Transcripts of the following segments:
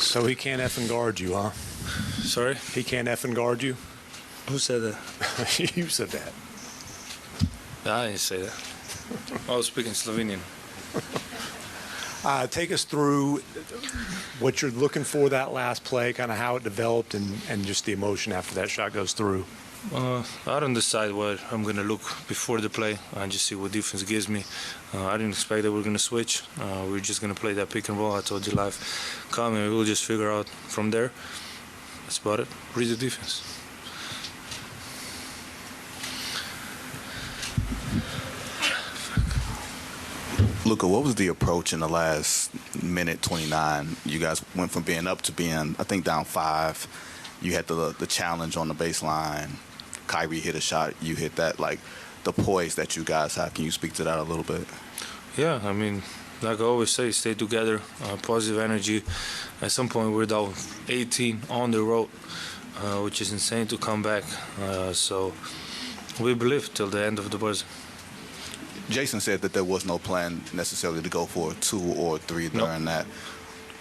So he can't effing guard you, huh? Sorry? He can't effing guard you? Who said that? You said that. I didn't say that. I was speaking Slovenian. Take us through what you're looking for that last play, kind of how it developed, and just the emotion after that shot goes through. I don't decide what I'm going to look before the play. I just see what defense gives me. I didn't expect that we're going to switch. We're just going to play that pick and roll. I told you live coming. We'll just figure out from there. That's about it. Read the defense. Luka, what was the approach in the last minute 29? You guys went from being up to being, I think, down 5. You had the challenge on the baseline. Kyrie hit a shot. You hit that, like, the poise that you guys have. Can you speak to that a little bit? Yeah, I mean, like I always say, stay together, positive energy. At some point, we're down 18 on the road, which is insane to come back. So we believe till the end of the buzzer. Jason said that there was no plan necessarily to go for a 2 or 3 during that.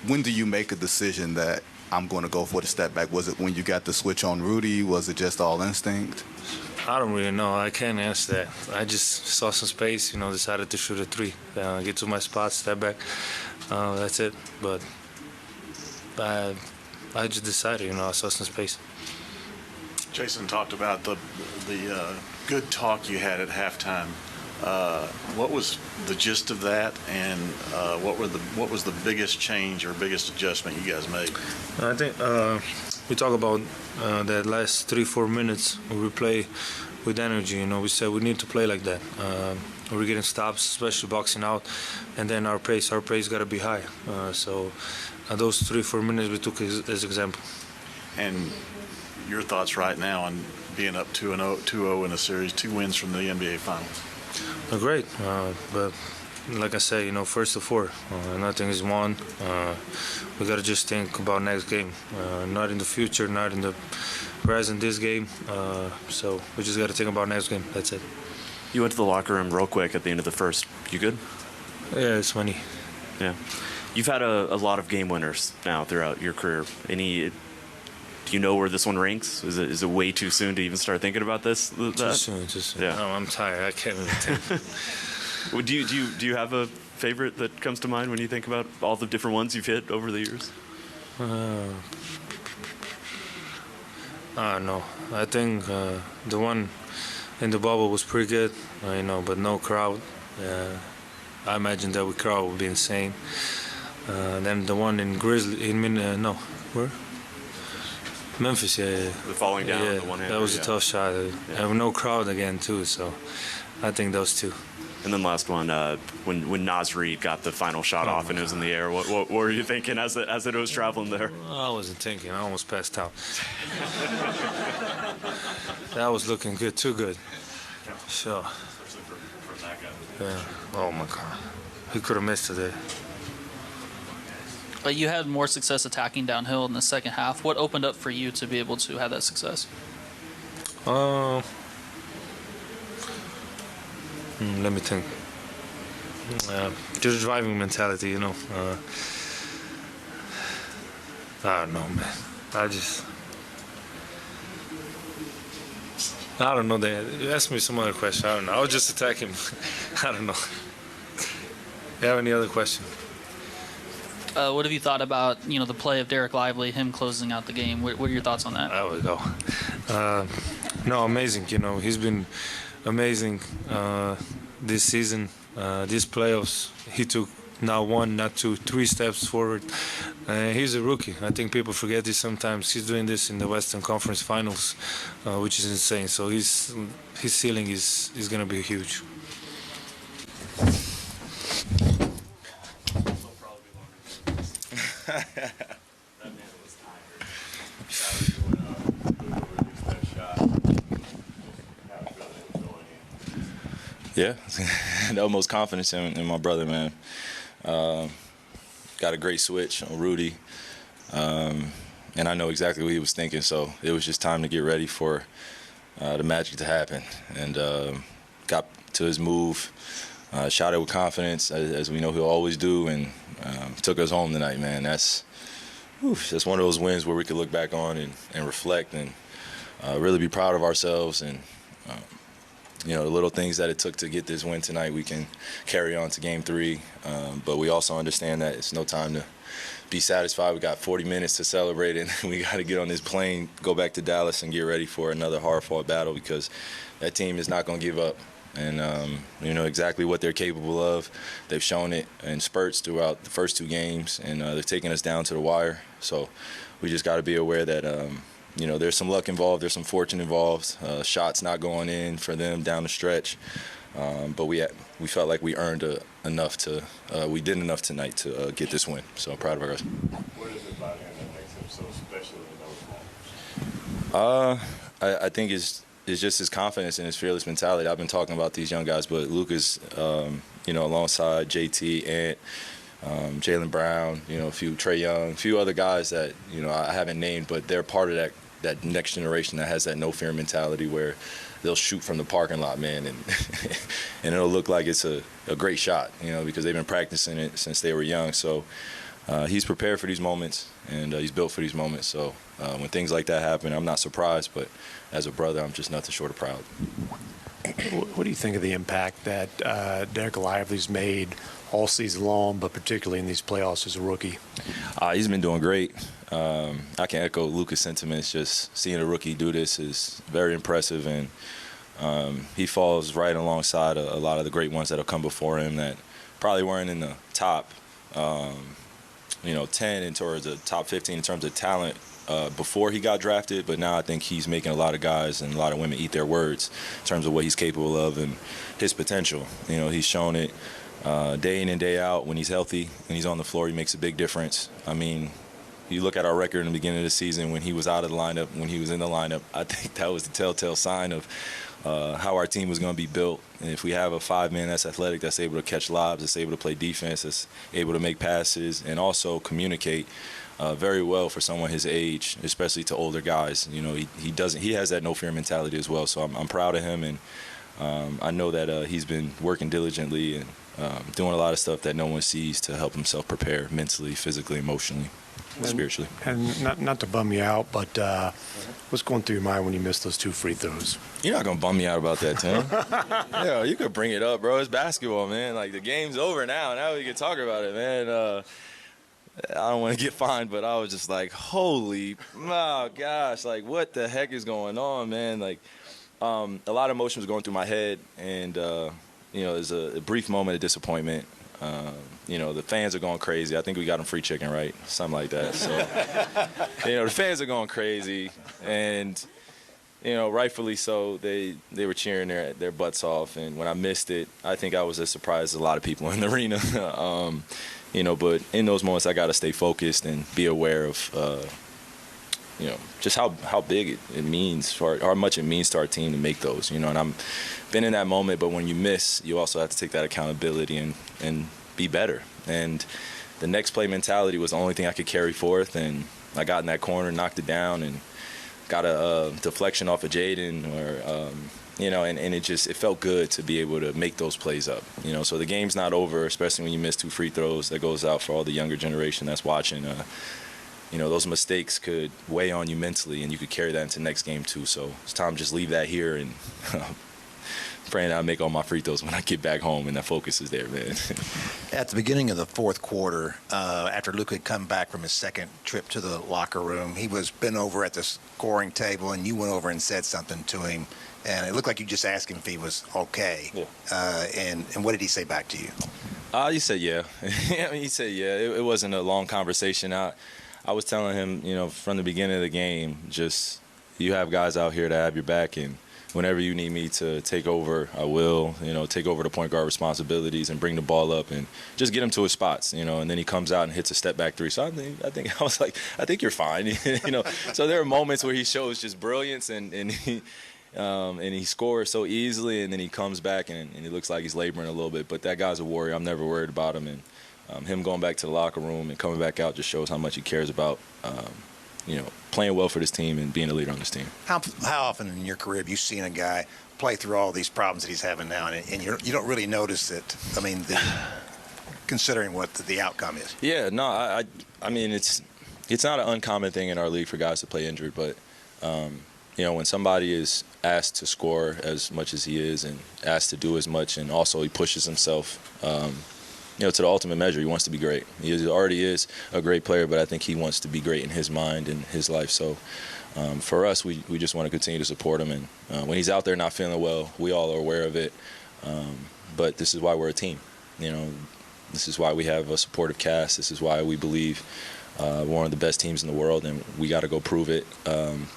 When do you make a decision that I'm going to go for the step back? Was it when you got the switch on Rudy? Was it just all instinct? I don't really know. I can't answer that. I just saw some space, decided to shoot a 3. Get to my spot, step back. That's it. But I just decided, I saw some space. Jason talked about the good talk you had at halftime. What was the gist of that, and what was the biggest change or biggest adjustment you guys made? I think we talk about that last 3-4 minutes we play with energy. We said we need to play like that. We're getting stops, especially boxing out, and then our pace got to be high. So those 3-4 minutes we took as example. And your thoughts right now on being up 2-0 in a series, 2 wins from the NBA Finals? Great, but like I say, first to 4, nothing is won. We got to just think about next game, not in the future, not in the present, this game. So we just got to think about next game. That's it. You went to the locker room real quick at the end of the first. You good? Yeah, it's funny. Yeah. You've had a lot of game winners now throughout your career. Do you know where this one ranks? Is it way too soon to even start thinking about this? Too soon. Yeah. No, I'm tired. I can't even think. Do you have a favorite that comes to mind when you think about all the different ones you've hit over the years? I don't know. I think the one in the bubble was pretty good, but no crowd. I imagine that with crowd would be insane. Then the one in where? Memphis, yeah. The falling down, the one-hander. That was a tough shot. Have no crowd again too, so I think those 2. And then last one, when Nasri got the final shot off and it was in the air, what were you thinking as it was traveling there? I wasn't thinking. I almost passed out. That was looking good, too good. Sure. Yeah. Oh my God. He could have missed today. But you had more success attacking downhill in the second half. What opened up for you to be able to have that success? Let me think. Just driving mentality, I don't know, man. I don't know. You asked me some other question. I don't know. I was just attacking. I don't know. You have any other question? What have you thought about, the play of Derek Lively, him closing out the game? What are your thoughts on that? There we go. No, amazing. He's been amazing this season. These playoffs, he took not 1, not 2, 3 steps forward. He's a rookie. I think people forget this sometimes. He's doing this in the Western Conference Finals, which is insane. So his ceiling is going to be huge. Yeah, the utmost confidence in my brother, man. Got a great switch on Rudy, and I know exactly what he was thinking, so it was just time to get ready for the magic to happen. And got to his move, shot it with confidence, as we know he'll always do, and took us home tonight, man. That's It's one of those wins where we could look back on and reflect and really be proud of ourselves. And, the little things that it took to get this win tonight, we can carry on to Game 3. But we also understand that it's no time to be satisfied. We got 40 minutes to celebrate, and we got to get on this plane, go back to Dallas, and get ready for another hard-fought battle because that team is not going to give up. And you know exactly what they're capable of. They've shown it in spurts throughout the first 2 games, and they're taking us down to the wire. So we just got to be aware that there's some luck involved, there's some fortune involved. Shots not going in for them down the stretch, but we felt like we earned enough we did enough tonight to get this win. So proud of our guys. What is it about him that makes him so special in those moments? I think it's just his confidence and his fearless mentality. I've been talking about these young guys, but Luka's, alongside JT, Ant, Jaylen Brown, a few Trae Young, a few other guys that, I haven't named, but they're part of that next generation that has that no fear mentality where they'll shoot from the parking lot, man, and and it'll look like it's a great shot, because they've been practicing it since they were young. So he's prepared for these moments, and he's built for these moments. So when things like that happen, I'm not surprised, but as a brother, I'm just nothing short of proud. What do you think of the impact that Derek Lively's made all season long, but particularly in these playoffs as a rookie? He's been doing great. I can echo Luka's sentiments. Just seeing a rookie do this is very impressive, and he falls right alongside a lot of the great ones that have come before him that probably weren't in the top 10 in towards the top 15 in terms of talent before he got drafted, but now I think he's making a lot of guys and a lot of women eat their words in terms of what he's capable of and his potential. He's shown it day in and day out. When he's healthy, when he's on the floor, he makes a big difference. I mean, you look at our record in the beginning of the season when he was out of the lineup, when he was in the lineup, I think that was the telltale sign of how our team was going to be built. And if we have a 5-man that's athletic, that's able to catch lobs, that's able to play defense, that's able to make passes, and also communicate very well for someone his age, especially to older guys. He has that no fear mentality as well. So I'm proud of him, and I know that he's been working diligently and doing a lot of stuff that no one sees to help himself prepare mentally, physically, emotionally, spiritually. And not to bum you out, but what's going through your mind when you missed those 2 free throws? You're not gonna bum me out about that, Tim. Yeah, you could bring it up, bro. It's basketball, man. Like, the game's over now. Now we can talk about it, man. I don't want to get fined, but I was just like, holy, oh gosh, like, what the heck is going on, man? Like, a lot of emotions going through my head, and there's a brief moment of disappointment. The fans are going crazy. I think we got them free chicken, right? Something like that. So, the fans are going crazy, and rightfully so. They were cheering their butts off, and when I missed it, I think I was as surprised as a lot of people in the arena. But in those moments, I got to stay focused and be aware of, just how big it means for how much it means to our team to make those. And I'm been in that moment, but when you miss, you also have to take that accountability and be better. And the next play mentality was the only thing I could carry forth, and I got in that corner, knocked it down, and got a deflection off of Jaden, or and it felt good to be able to make those plays up. So the game's not over, especially when you miss 2 free throws. That goes out for all the younger generation that's watching. Those mistakes could weigh on you mentally, and you could carry that into next game too. So it's time to just leave that here and praying I make all my free throws when I get back home, and that focus is there, man. At the beginning of the fourth quarter, after Luka had come back from his second trip to the locker room, he was bent over at the scoring table, and you went over and said something to him, and it looked like you just asked him if he was okay. Yeah. And what did he say back to you? He said yeah. He said yeah. It wasn't a long conversation. I was telling him, from the beginning of the game, just you have guys out here to have your back, and whenever you need me to take over, I will, take over the point guard responsibilities and bring the ball up and just get him to his spots, and then he comes out and hits a step back 3. So I think I was like, I think you're fine, So there are moments where he shows just brilliance and he scores so easily, and then he comes back and he looks like he's laboring a little bit. But that guy's a warrior. I'm never worried about him, and him going back to the locker room and coming back out just shows how much he cares about playing well for this team and being a leader on this team. How often in your career have you seen a guy play through all these problems that he's having now, and you don't really notice it? I mean, considering what the outcome is. Yeah, no, I mean, it's it's not an uncommon thing in our league for guys to play injured, but when somebody is asked to score as much as he is and asked to do as much, and also he pushes himself, to the ultimate measure, he wants to be great. He already is a great player, but I think he wants to be great in his mind and his life. So for us, we just want to continue to support him. And when he's out there not feeling well, we all are aware of it. But this is why we're a team. This is why we have a supportive cast. This is why we believe we're one of the best teams in the world, and we got to go prove it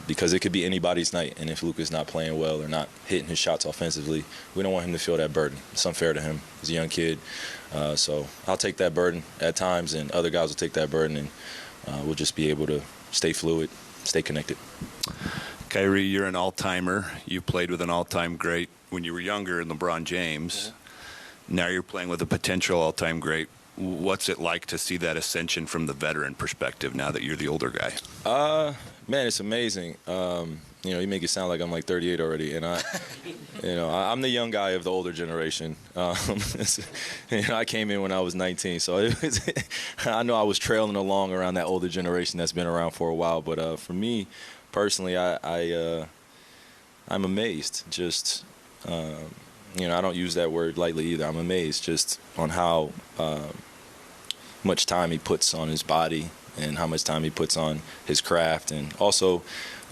because it could be anybody's night. And if Luka's not playing well or not hitting his shots offensively, we don't want him to feel that burden. It's unfair to him. He's a young kid. So I'll take that burden at times, and other guys will take that burden, and we'll just be able to stay fluid, stay connected. Kyrie, you're an all-timer. You played with an all-time great when you were younger in LeBron James. Now you're playing with a potential all-time great. What's it like to see that ascension from the veteran perspective now that you're the older guy? Man, it's amazing. You make it sound like I'm like 38 already, and I'm the young guy of the older generation. I came in when I was 19, so I know I was trailing along around that older generation that's been around for a while. But for me personally, I'm amazed. Just I don't use that word lightly either. I'm amazed just on how much time he puts on his body and how much time he puts on his craft. And also,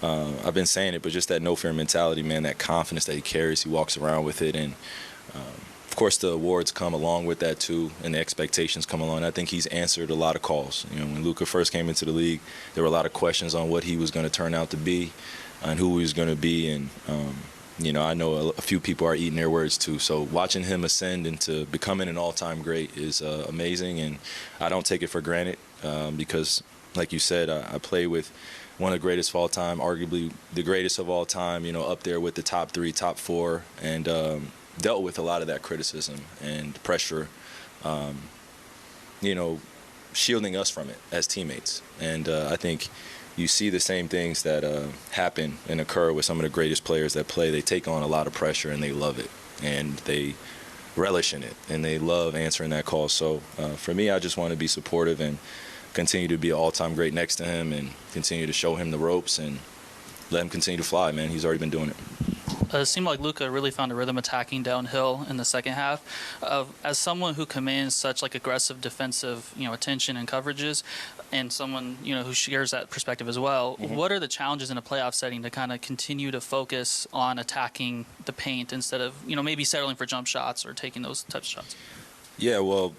I've been saying it, but just that no-fear mentality, man, that confidence that he carries, he walks around with it. And, of course, the awards come along with that, too, and the expectations come along. I think he's answered a lot of calls. When Luka first came into the league, there were a lot of questions on what he was going to turn out to be and who he was going to be. And, I know a few people are eating their words, too. So watching him ascend into becoming an all-time great is amazing, and I don't take it for granted because, like you said, I play with one of the greatest of all time, arguably the greatest of all time, up there with the top 3, top 4, and dealt with a lot of that criticism and pressure, shielding us from it as teammates. And I think you see the same things that happen and occur with some of the greatest players that play. They take on a lot of pressure and they love it, and they relish in it, and they love answering that call. So for me, I just want to be supportive and continue to be an all-time great next to him and continue to show him the ropes and let him continue to fly, man. He's already been doing it. It seemed like Luka really found a rhythm attacking downhill in the second half. As someone who commands such aggressive defensive, attention and coverages, and someone who shares that perspective as well, what are the challenges in a playoff setting to kind of continue to focus on attacking the paint instead of maybe settling for jump shots or taking those types of shots? Yeah, well,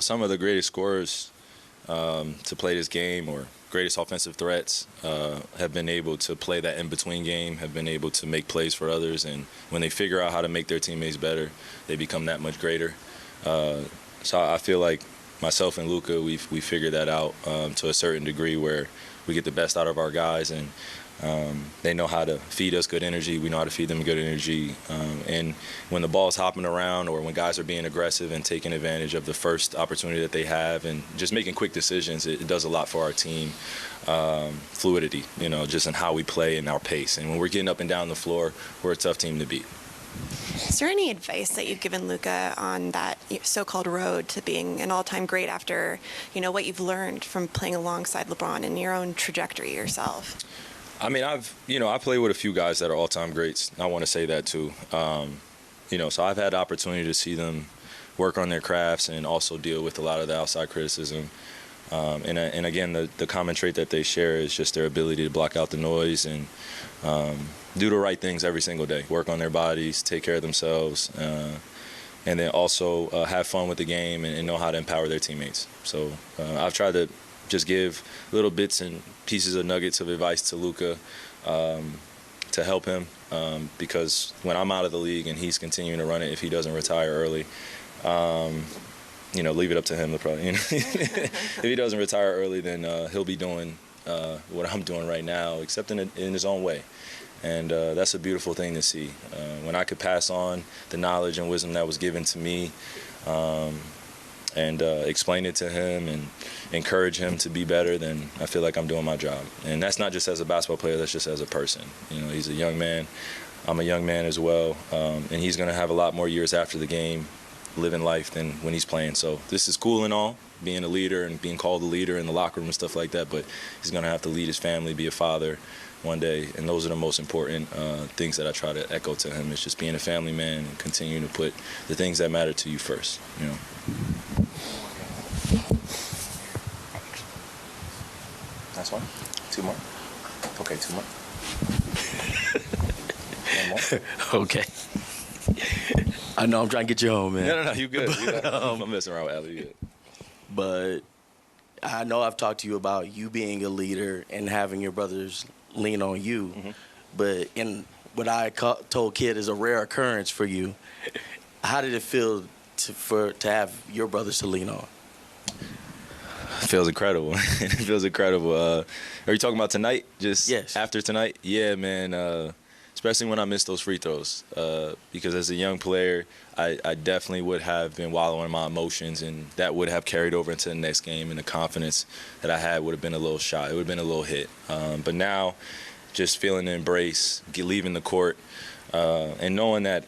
some of the greatest scorers to play this game or greatest offensive threats have been able to play that in-between game, have been able to make plays for others, and when they figure out how to make their teammates better, they become that much greater. So I feel like myself and Luka, we figured that out to a certain degree where we get the best out of our guys, and they know how to feed us good energy. We know how to feed them good energy. And when the ball's hopping around or when guys are being aggressive and taking advantage of the first opportunity that they have and just making quick decisions, it does a lot for our team. Fluidity, just in how we play and our pace. And when we're getting up and down the floor, we're a tough team to beat. Is there any advice that you've given Luka on that so-called road to being an all-time great after, what you've learned from playing alongside LeBron and your own trajectory yourself? I mean, I play with a few guys that are all-time greats. I want to say that too. So I've had the opportunity to see them work on their crafts and also deal with a lot of the outside criticism. And again, the common trait that they share is just their ability to block out the noise and do the right things every single day. Work on their bodies, take care of themselves, and then also have fun with the game and know how to empower their teammates. So I've tried to just give little bits and pieces of nuggets of advice to Luka to help him because when I'm out of the league and he's continuing to run it, if he doesn't retire early, leave it up to him to probably. If he doesn't retire early, then he'll be doing what I'm doing right now, except in his own way. And that's a beautiful thing to see. When I could pass on the knowledge and wisdom that was given to me and explain it to him and encourage him to be better, then I feel like I'm doing my job. And that's not just as a basketball player, that's just as a person. He's a young man. I'm a young man as well. And he's going to have a lot more years after the game living life than when he's playing. So this is cool and all, being a leader and being called a leader in the locker room and stuff like that, but he's going to have to lead his family, be a father one day, and those are the most important things that I try to echo to him. It's just being a family man and continuing to put the things that matter to you first, you know. That's one. 2 more. Okay, 2 more. 1 more. Okay. I know I'm trying to get you home, man. No, you good. I'm messing around with Allie. You good. But I know I've talked to you about you being a leader and having your brothers lean on you. Mm-hmm. But in what I told Kid is a rare occurrence for you, how did it feel to have your brothers to lean on? It feels incredible. It feels incredible. Are you talking about tonight? Just yes. After tonight? Yeah, man. Especially when I missed those free throws. Because as a young player, I definitely would have been wallowing in my emotions, and that would have carried over into the next game, and the confidence that I had would have been a little shot. It would have been a little hit. But now, just feeling the embrace, leaving the court, and knowing that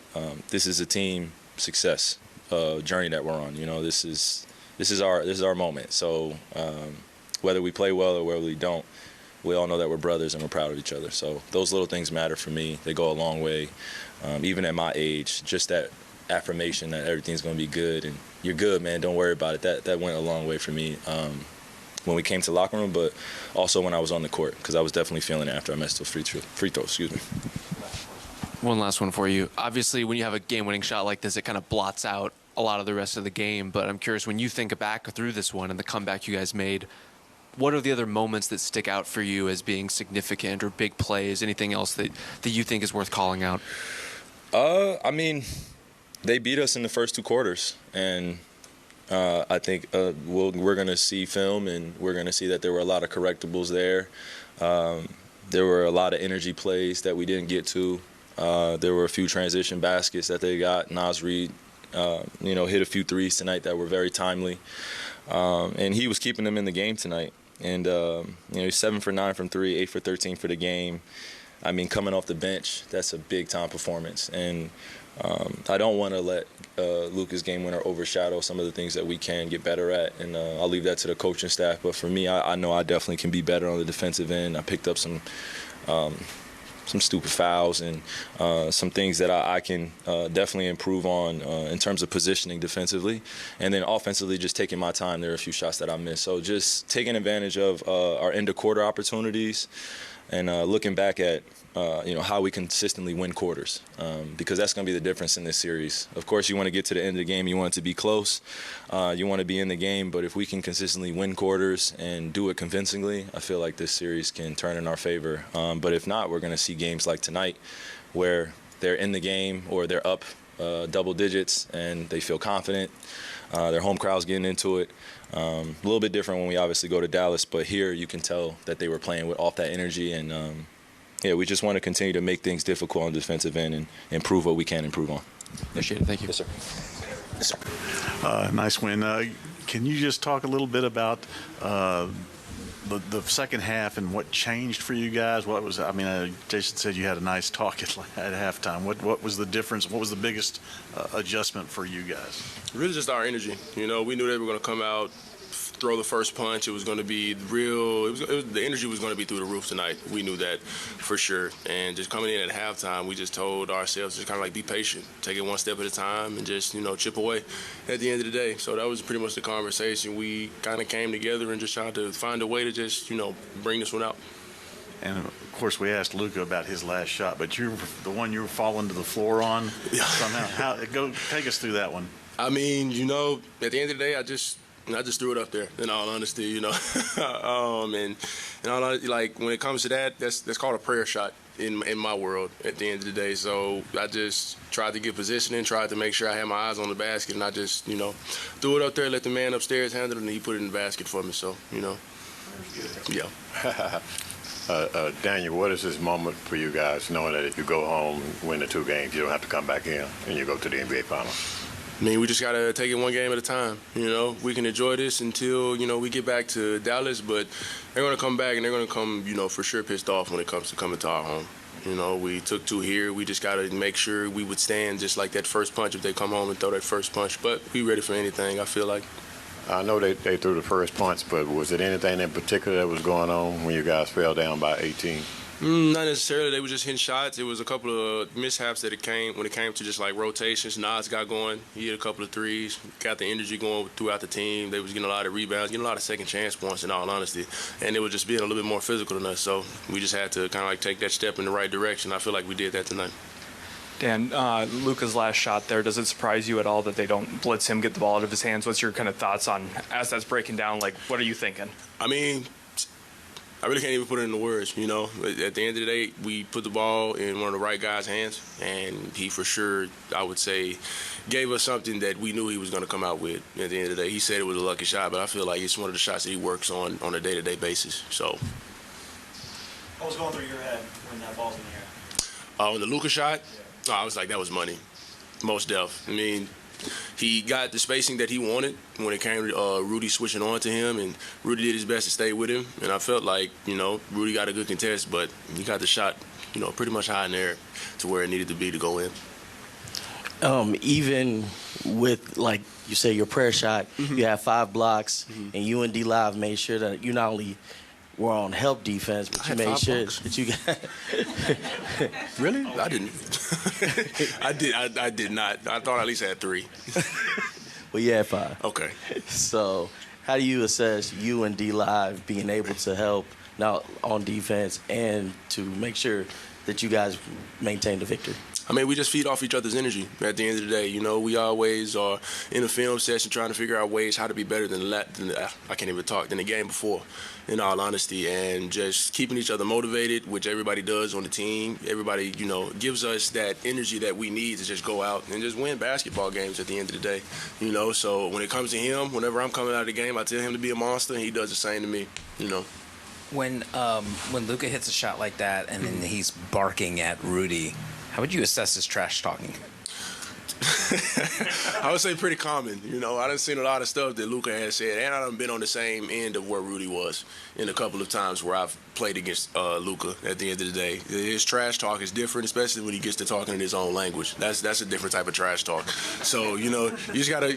this is a team success journey that we're on. You know, this is our moment. So whether we play well or whether we don't, we all know that we're brothers and we're proud of each other. So those little things matter for me. They go a long way. Even at my age, just that affirmation that everything's going to be good and you're good, man, don't worry about it. That went a long way for me when we came to the locker room, but also when I was on the court, because I was definitely feeling it after I missed those free throws. Excuse me. One last one for you. Obviously, when you have a game-winning shot like this, it kind of blots out a lot of the rest of the game. But I'm curious, when you think back through this one and the comeback you guys made, what are the other moments that stick out for you as being significant or big plays? Anything else that you think is worth calling out? I mean, they beat us in the first 2 quarters, and I think we're going to see film, and we're going to see that there were a lot of correctables there. There were a lot of energy plays that we didn't get to. There were a few transition baskets that they got. Naz Reid, hit a few threes tonight that were very timely. And he was keeping them in the game tonight. And, he's 7 for 9 from 3, 8 for 13 for the game. I mean, coming off the bench, that's a big-time performance. And I don't want to let Luka's game winner overshadow some of the things that we can get better at. And I'll leave that to the coaching staff. But for me, I know I definitely can be better on the defensive end. I picked up some stupid fouls and some things that I can definitely improve on in terms of positioning defensively. And then offensively, just taking my time. There are a few shots that I missed. So just taking advantage of our end-of-quarter opportunities and looking back at how we consistently win quarters, because that's going to be the difference in this series. Of course, you want to get to the end of the game. You want it to be close. You want to be in the game. But if we can consistently win quarters and do it convincingly, I feel like this series can turn in our favor. But if not, we're going to see games like tonight where they're in the game or they're up double digits and they feel confident. Their home crowd's getting into it. A little bit different when we obviously go to Dallas, but here you can tell that they were playing off that energy. And, we just want to continue to make things difficult on the defensive end and improve what we can improve on. Appreciate it. Thank you. Yes, sir. Yes, sir. Nice win. Can you just talk a little bit about the second half and what changed for you guys? What was, Jason said you had a nice talk at halftime. What was the difference? What was the biggest adjustment for you guys? Really just our energy. We knew they were going to come out, throw the first punch. It was going to be real. The energy was going to be through the roof tonight. We knew that for sure. And just coming in at halftime, we just told ourselves just kind of like be patient, take it one step at a time, and just chip away at the end of the day. So that was pretty much the conversation. We kind of came together and just tried to find a way to just bring this one out. And of course, we asked Luka about his last shot, but you're the one you were falling to the floor on somehow. Take us through that one. At the end of the day, I just threw it up there, in all honesty, and all like when it comes to that, that's called a prayer shot in my world at the end of the day. So I just tried to get positioning, tried to make sure I had my eyes on the basket, and I just, threw it up there, let the man upstairs handle it, and he put it in the basket for me. So, yeah. Daniel, what is this moment for you guys, knowing that if you go home and win the 2 games, you don't have to come back in and you go to the NBA Finals? We just got to take it one game at a time. We can enjoy this until, we get back to Dallas, but they're going to come back and they're going to come, for sure pissed off when it comes to coming to our home. We took 2 here. We just got to make sure we would stand just like that first punch if they come home and throw that first punch. But we ready for anything, I feel like. I know they threw the first punch, but was it anything in particular that was going on when you guys fell down by 18? Not necessarily. They were just hitting shots. It was a couple of mishaps that when it came to just like rotations. Nas got going. He hit a couple of threes. Got the energy going throughout the team. They was getting a lot of rebounds, getting a lot of second chance points in all honesty. And it was just being a little bit more physical than us. So we just had to kind of like take that step in the right direction. I feel like we did that tonight. Dan, Luka's last shot there, does it surprise you at all that they don't blitz him, get the ball out of his hands? What's your kind of thoughts on, as that's breaking down, like, what are you thinking? I mean, I really can't even put it into words, you know. At the end of the day, we put the ball in one of the right guys' hands, and he for sure, I would say, gave us something that we knew he was going to come out with at the end of the day. He said it was a lucky shot, but I feel like it's one of the shots that he works on a day-to-day basis. So. What was going through your head when that ball's in the air? On the Luka shot, I was like, that was money, most def. I mean, he got the spacing that he wanted when it came to Rudy switching on to him, and Rudy did his best to stay with him. And I felt like, you know, Rudy got a good contest, but he got the shot, you know, pretty much high in there to where it needed to be to go in. Even with, like you say, your prayer shot, you had 5 blocks, and you and D-Live made sure that you not only were on help defense, but you made sure that you got. Really? I didn't. I did not. I thought I at least had 3. Well, you had 5. Okay. So, how do you assess you and D-Live being able to help now on defense and to make sure that you guys maintain the victory? I mean, we just feed off each other's energy at the end of the day. You know, we always are in a film session trying to figure out ways how to be better than the game before, in all honesty, and just keeping each other motivated, which everybody does on the team. Everybody, you know, gives us that energy that we need to just go out and just win basketball games at the end of the day. You know, so when it comes to him, whenever I'm coming out of the game, I tell him to be a monster, and he does the same to me, you know. When Luka hits a shot like that and then he's barking at Rudy, how would you assess his trash talking? I would say pretty common. You know, I done seen a lot of stuff that Luka has said, and I done been on the same end of where Rudy was in a couple of times where I've played against Luka. At the end of the day, his trash talk is different, especially when he gets to talking in his own language. That's a different type of trash talk. So, you know, you just gotta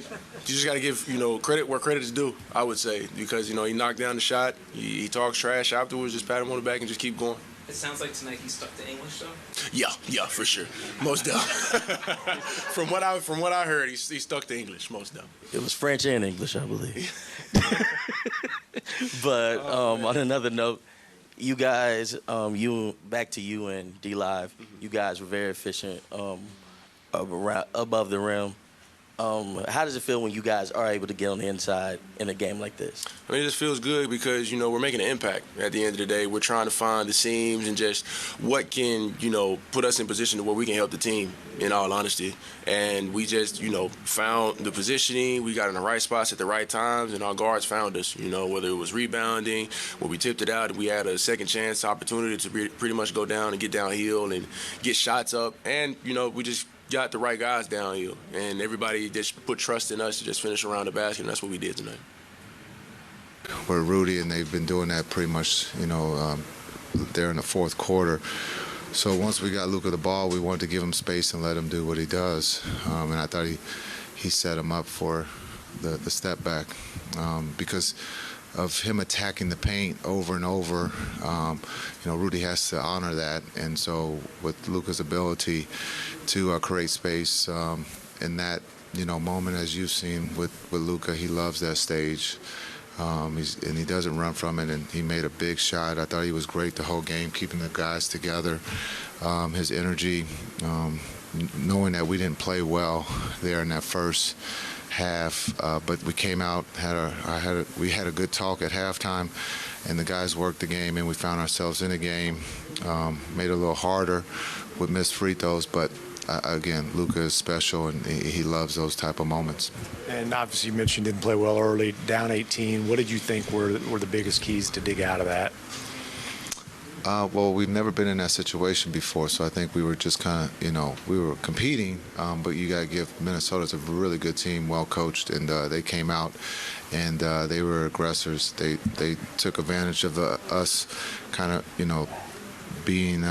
give, you know, credit where credit is due, I would say, because, you know, he knocked down the shot, he talks trash afterwards, just pat him on the back and just keep going. It sounds like tonight he stuck to English, though. Yeah, for sure, most definitely. From what I heard, he stuck to English, most definitely. It was French and English, I believe. But on another note, you guys, back to you and D-Live, you guys were very efficient above the rim. How does it feel when you guys are able to get on the inside in a game like this? I mean, it just feels good because, you know, we're making an impact at the end of the day. We're trying to find the seams and just what can, you know, put us in position to where we can help the team, in all honesty. And we just, you know, found the positioning. We got in the right spots at the right times, and our guards found us, you know, whether it was rebounding, where we tipped it out, and we had a second chance opportunity to pretty much go down and get downhill and get shots up. And, you know, we just got the right guys downhill, and everybody just put trust in us to just finish around the basket, and that's what we did tonight. We're Rudy, and they've been doing that pretty much, you know, there in the fourth quarter. So once we got Luka the ball, we wanted to give him space and let him do what he does. And I thought he set him up for the step back because of him attacking the paint over and over. You know, Rudy has to honor that. And so with Luka's ability to create space in that, you know, moment, as you've seen with Luka, he loves that stage. And he doesn't run from it, and he made a big shot. I thought he was great the whole game, keeping the guys together. His energy, knowing that we didn't play well there in that first half, but we came out, we had a good talk at halftime, and the guys worked the game, and we found ourselves in a game. Made it a little harder with missed free throws, but again, Luka is special, and he loves those type of moments. And obviously you mentioned didn't play well early, down 18. What did you think were the biggest keys to dig out of that? Well, we've never been in that situation before, so I think we were just kind of, you know, we were competing, but you got to give Minnesota's a really good team, well coached, and they came out and they were aggressors. They took advantage of us kind of, you know, being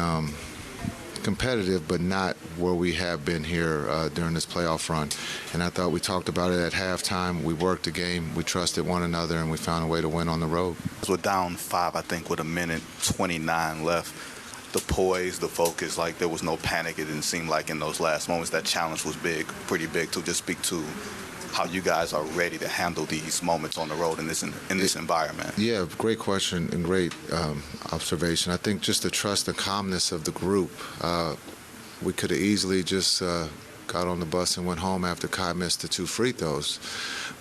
competitive, but not where we have been here during this playoff run. And I thought we talked about it at halftime. We worked the game. We trusted one another, and we found a way to win on the road. We're down 5, I think, with 1:29 left. The poise, the focus, like there was no panic. It didn't seem like in those last moments that challenge was big, pretty big. To just speak to how you guys are ready to handle these moments on the road in this environment. Yeah, great question and great observation. I think just the trust and calmness of the group. We could have easily just got on the bus and went home after Kai missed the 2 free throws.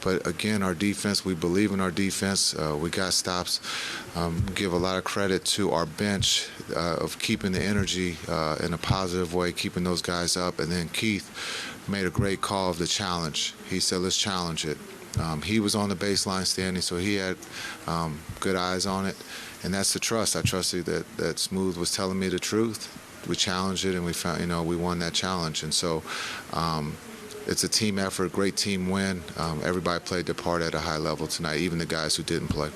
But again, our defense, we believe in our defense. We got stops. Give a lot of credit to our bench of keeping the energy in a positive way, keeping those guys up. And then Keith made a great call of the challenge. He said, let's challenge it. He was on the baseline standing, so he had good eyes on it. And that's the trust. I trusted that Smooth was telling me the truth. We challenged it, and we found, we won that challenge. And so it's a team effort, great team win. Everybody played their part at a high level tonight, even the guys who didn't play.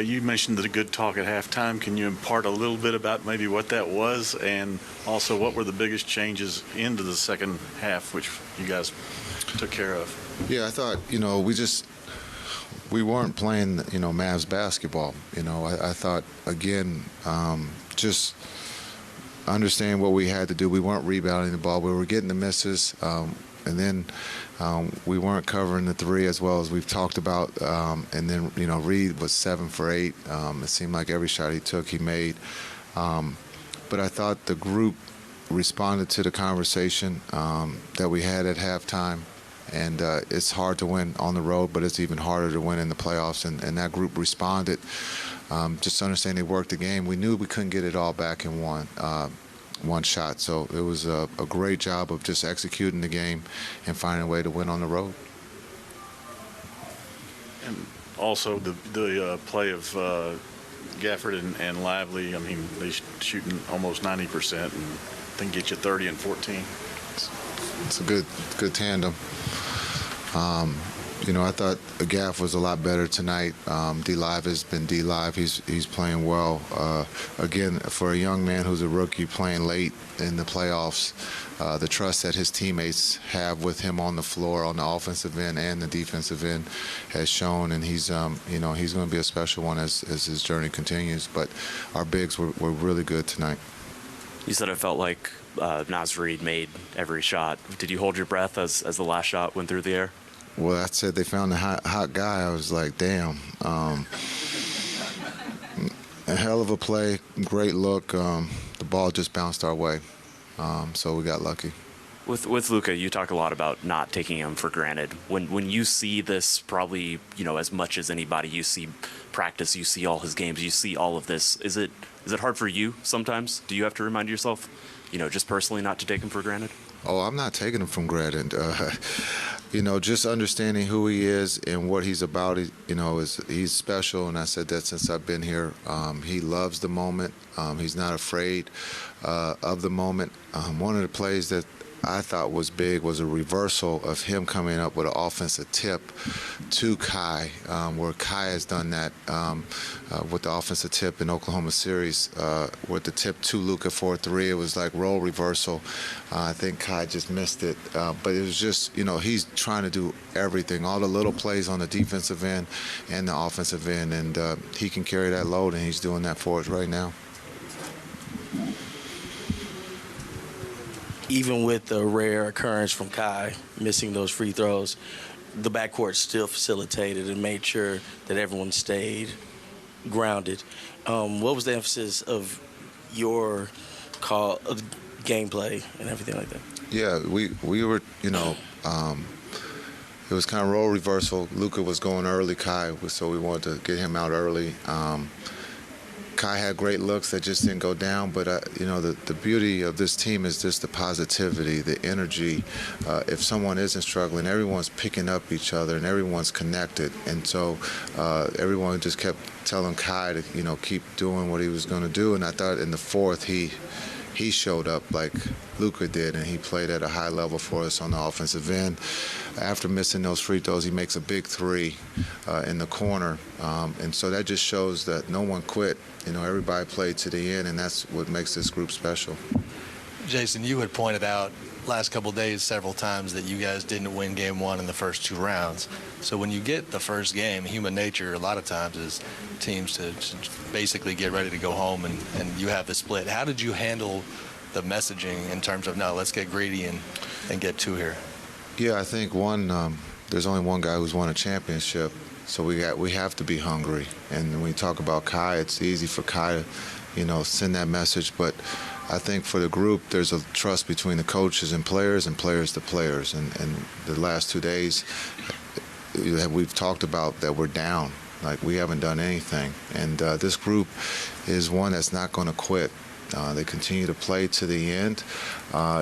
You mentioned the good talk at halftime. Can you impart a little bit about maybe what that was, and also what were the biggest changes into the second half, which you guys took care of? Yeah, I thought, we weren't playing, Mavs basketball. I thought, again, just understanding what we had to do. We weren't rebounding the ball. We were getting the misses. And then we weren't covering the 3 as well as we've talked about. And then, Reed was 7 for 8. It seemed like every shot he took, he made. But I thought the group responded to the conversation that we had at halftime. And it's hard to win on the road, but it's even harder to win in the playoffs. And that group responded. Just understand they worked the game. We knew we couldn't get it all back in one shot. So it was a great job of just executing the game and finding a way to win on the road. And also the play of Gafford and Lively. I mean, they shooting almost 90% and then get you 30 and 14. It's a good tandem. I thought Gaff was a lot better tonight. D-Live has been D-Live. He's playing well. Again, for a young man who's a rookie playing late in the playoffs, the trust that his teammates have with him on the floor, on the offensive end and the defensive end, has shown. And he's he's going to be a special one as his journey continues. But our bigs were really good tonight. You said it felt like Naz Reid made every shot. Did you hold your breath as the last shot went through the air? Well, I said they found a hot guy. I was like, damn. A hell of a play, great look. The ball just bounced our way, so we got lucky. With Luka, you talk a lot about not taking him for granted. When you see this, probably as much as anybody, you see practice, you see all his games, you see all of this. Is it hard for you sometimes? Do you have to remind yourself, just personally, not to take him for granted? Oh, I'm not taking him for granted. Just understanding who he is and what he's about, he's special, and I said that since I've been here. He loves the moment. He's not afraid of the moment. One of the plays that I thought was big was a reversal of him coming up with an offensive tip to Kai, where Kai has done that with the offensive tip in Oklahoma series, with the tip to Luka for 3. It was like role reversal. I think Kai just missed it. But it was just, he's trying to do everything, all the little plays on the defensive end and the offensive end, and he can carry that load, and he's doing that for us right now. Even with the rare occurrence from Kai missing those free throws, the backcourt still facilitated and made sure that everyone stayed grounded. What was the emphasis of your call, gameplay, and everything like that? Yeah, we were, it was kind of role reversal. Luka was going early, Kai, so we wanted to get him out early. Kai had great looks that just didn't go down, but the beauty of this team is just the positivity, the energy. If someone isn't struggling, everyone's picking up each other and everyone's connected. And so everyone just kept telling Kai to keep doing what he was going to do. And I thought in the fourth he he showed up like Luka did, and he played at a high level for us on the offensive end. After missing those free throws, he makes a big three in the corner, and so that just shows that no one quit. You know, everybody played to the end, and that's what makes this group special. Jason, you had pointed out last couple of days several times that you guys didn't win game one in the first 2 rounds. So when you get the first game, human nature a lot of times is teams to basically get ready to go home, and you have the split. How did you handle the messaging in terms of, no, let's get greedy and get 2 here? Yeah, I think there's only one guy who's won a championship, so we have to be hungry. And when we talk about Kai, it's easy for Kai to, send that message, but I think for the group, there's a trust between the coaches and players to players. And the last 2 days, we've talked about that we're down, like we haven't done anything. And this group is one that's not going to quit. They continue to play to the end.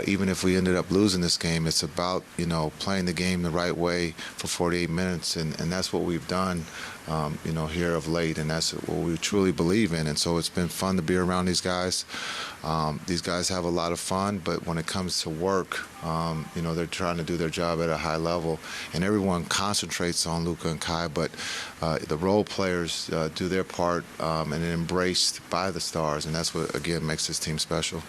Even if we ended up losing this game, it's about, playing the game the right way for 48 minutes. And that's what we've done, here of late. And that's what we truly believe in. And so it's been fun to be around these guys. These guys have a lot of fun, but when it comes to work, they're trying to do their job at a high level. And everyone concentrates on Luka and Kai, but the role players do their part and are embraced by the stars. And that's what, again, makes this team special.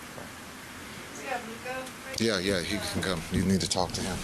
Yeah, he can come. You need to talk to him.